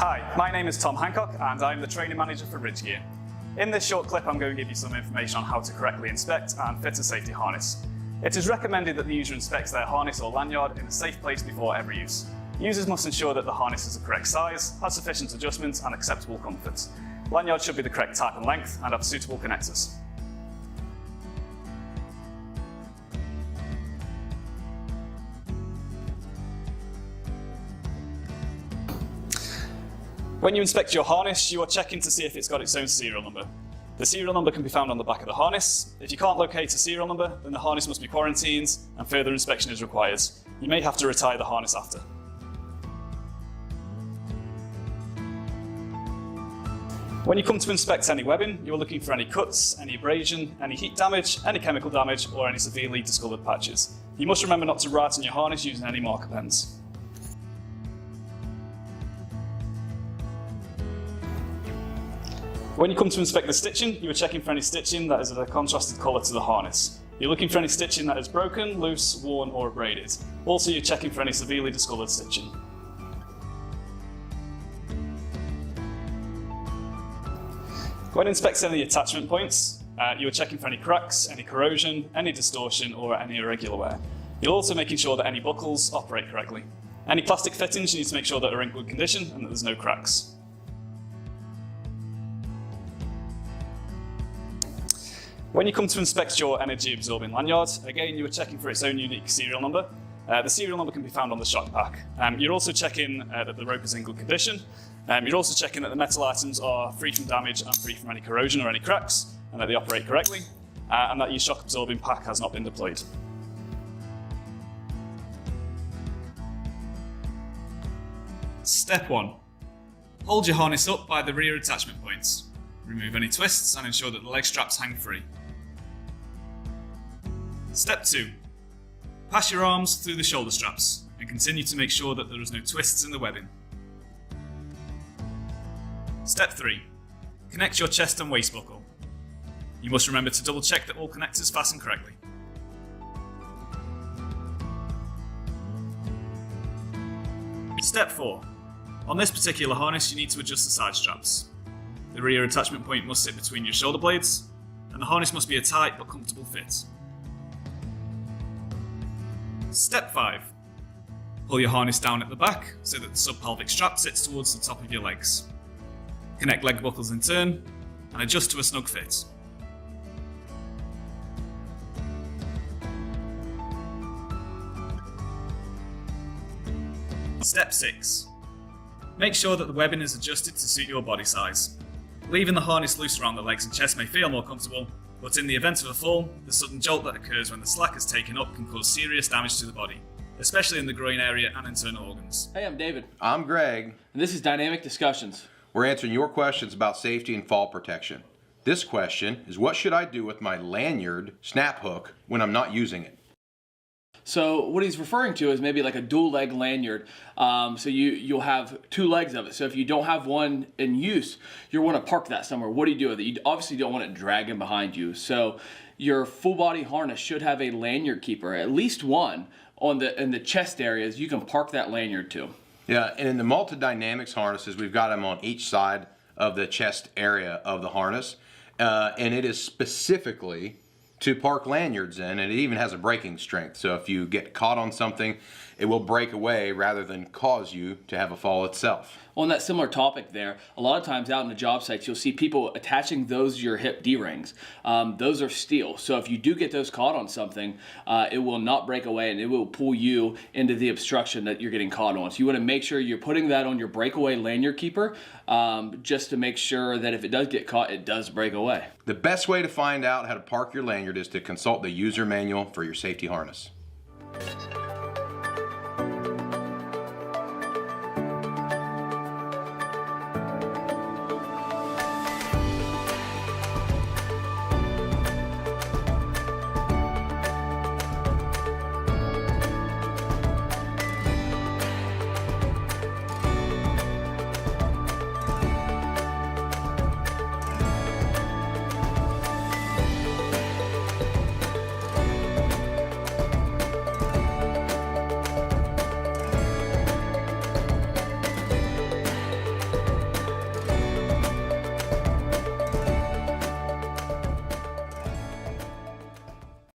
Hi, my name is Tom Hancock and I'm the training manager for Ridge Gear. In this short clip I'm going to give you some information on how to correctly inspect and fit a safety harness. It is recommended that the user inspects their harness or lanyard in a safe place before every use. Users must ensure that the harness is the correct size, has sufficient adjustments and acceptable comfort. Lanyard should be the correct type and length and have suitable connectors. When you inspect your harness, you are checking to see if it's got its own serial number. The serial number can be found on the back of the harness. If you can't locate a serial number, then the harness must be quarantined and further inspection is required. You may have to retire the harness after. When you come to inspect any webbing, you are looking for any cuts, any abrasion, any heat damage, any chemical damage, or any severely discoloured patches. You must remember not to write on your harness using any marker pens. When you come to inspect the stitching, you are checking for any stitching that is of a contrasted colour to the harness. You're looking for any stitching that is broken, loose, worn or abraded. Also, you're checking for any severely discoloured stitching. When inspecting the attachment points, you are checking for any cracks, any corrosion, any distortion or any irregular wear. You're also making sure that any buckles operate correctly. Any plastic fittings you need to make sure that are in good condition and that there's no cracks. When you come to inspect your energy absorbing lanyard, again you are checking for its own unique serial number. The serial number can be found on the shock pack. You're also checking that the rope is in good condition. You're also checking that the metal items are free from damage and free from any corrosion or any cracks, and that they operate correctly, and that your shock absorbing pack has not been deployed. Step 1. Hold your harness up by the rear attachment points. Remove any twists and ensure that the leg straps hang free. Step 2. Pass your arms through the shoulder straps and continue to make sure that there is no twists in the webbing. Step 3. Connect your chest and waist buckle. You must remember to double check that all connectors fasten correctly. Step 4. On this particular harness you need to adjust the side straps. The rear attachment point must sit between your shoulder blades, and the harness must be a tight but comfortable fit. Step 5. Pull your harness down at the back so that the subpelvic strap sits towards the top of your legs. Connect leg buckles in turn and adjust to a snug fit. Step 6. Make sure that the webbing is adjusted to suit your body size. Leaving the harness loose around the legs and chest may feel more comfortable, but in the event of a fall, the sudden jolt that occurs when the slack is taken up can cause serious damage to the body, especially in the groin area and internal organs. Hey, I'm David. I'm Greg. And this is Dynamic Discussions. We're answering your questions about safety and fall protection. This question is, what should I do with my lanyard snap hook when I'm not using it? So what he's referring to is maybe like a dual leg lanyard. So you'll have two legs of it. So if you don't have one in use, you'll want to park that somewhere. What do you do with it? You obviously don't want it dragging behind you. So your full body harness should have a lanyard keeper, at least one in the chest areas. You can park that lanyard to. Yeah, and in the multi-dynamics harnesses, we've got them on each side of the chest area of the harness, and it is specifically to park lanyards in, and it even has a braking strength. So if you get caught on something, it will break away rather than cause you to have a fall itself. On that similar topic there, a lot of times out in the job sites, you'll see people attaching those to your hip D-rings. Those are steel. So if you do get those caught on something, it will not break away and it will pull you into the obstruction that you're getting caught on. So you want to make sure you're putting that on your breakaway lanyard keeper, just to make sure that if it does get caught, it does break away. The best way to find out how to park your lanyard is to consult the user manual for your safety harness.